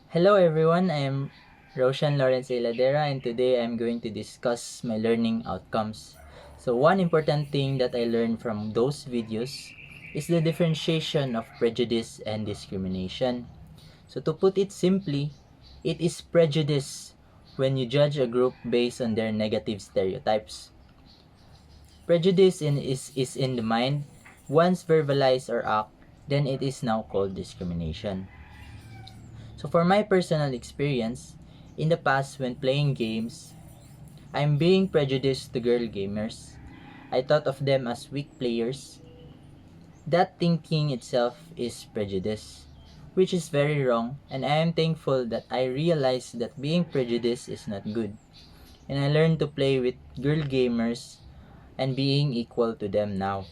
Hello everyone, I am Roshan Lawrence Iladera and today I'm going to discuss my learning outcomes. So one important thing that I learned from those videos is the differentiation of prejudice and discrimination. So to put it simply, it is prejudice when you judge a group based on their negative stereotypes. Prejudice is in the mind. Once verbalized or act, then it is now called discrimination. So for my personal experience, in the past when playing games, I'm being prejudiced to girl gamers. I thought of them as weak players. That thinking itself is prejudice, which is very wrong, and I am thankful that I realized that being prejudiced is not good. And I learned to play with girl gamers and being equal to them now.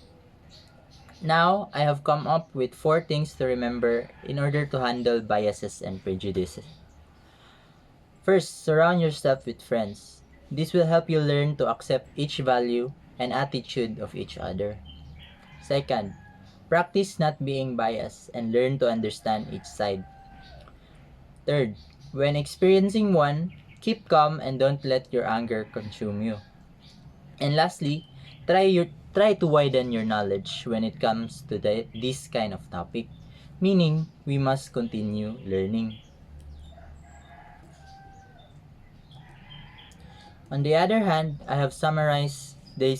Now, I have come up with 4 things to remember in order to handle biases and prejudices. First, surround yourself with friends. This will help you learn to accept each value and attitude of each other. Second, practice not being biased and learn to understand each side. Third, when experiencing one, keep calm and don't let your anger consume you. And lastly, try to widen your knowledge when it comes to this kind of topic, meaning we must continue learning. On the other hand, I have summarized the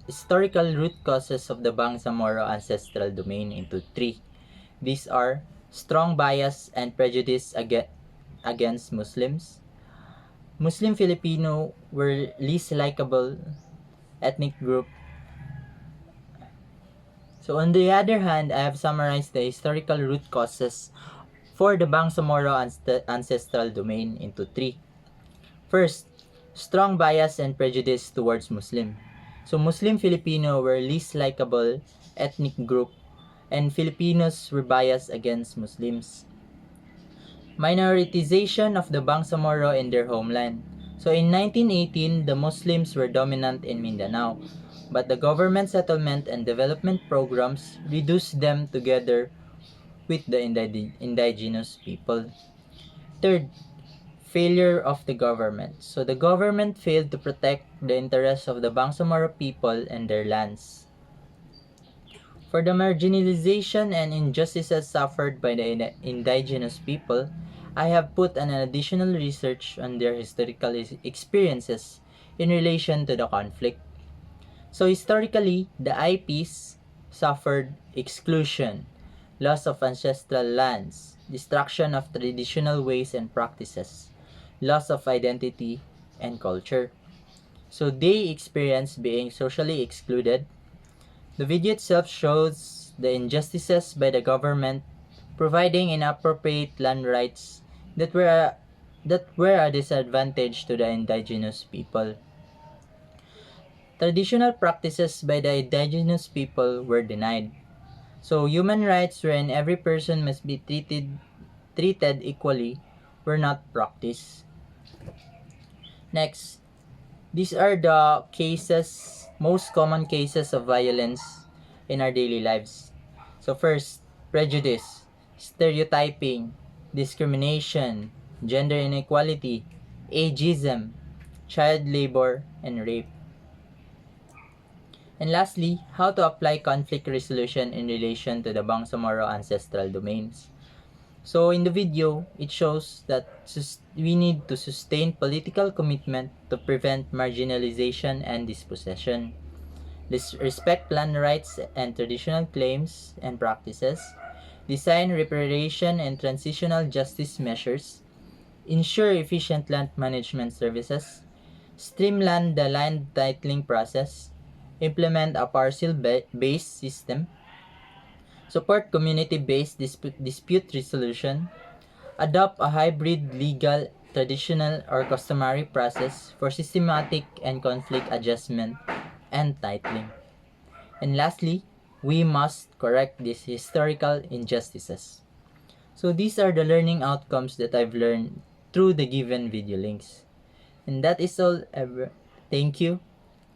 historical root causes of the Bangsamoro ancestral domain into 3. These are strong bias and prejudice against Muslims. Muslim Filipino were least likable ethnic group. So on the other hand, I have summarized the historical root causes for the Bangsamoro ancestral domain into 3. First, strong bias and prejudice towards Muslim. So Muslim Filipino were least likable ethnic group and Filipinos were biased against Muslims. Minoritization of the Bangsamoro in their homeland. So in 1918, the Muslims were dominant in Mindanao, but the government settlement and development programs reduced them together with the indigenous people. Third, failure of the government. So the government failed to protect the interests of the Bangsamoro people and their lands. For the marginalization and injustices suffered by the indigenous people, I have put an additional research on their historical experiences in relation to the conflict. So historically, the IPs suffered exclusion, loss of ancestral lands, destruction of traditional ways and practices, loss of identity and culture. So they experienced being socially excluded. The video itself shows the injustices by the government providing inappropriate land rights that were a disadvantage to the indigenous people. Traditional practices by the indigenous people were denied. So human rights wherein every person must be treated equally were not practiced. Next, these are the most common cases of violence in our daily lives. So first, prejudice, stereotyping, discrimination, gender inequality, ageism, child labor, and rape. And lastly, how to apply conflict resolution in relation to the Bangsamoro ancestral domains. So in the video, it shows that we need to sustain political commitment to prevent marginalization and dispossession. Respect land rights and traditional claims and practices. Design reparation and transitional justice measures. Ensure efficient land management services. Streamline the land titling process. Implement a parcel-based system. Support community-based dispute resolution. Adopt a hybrid legal, traditional, or customary process for systematic and conflict adjustment and titling. And lastly, we must correct these historical injustices. So these are the learning outcomes that I've learned through the given video links. And that is all ever. Thank you.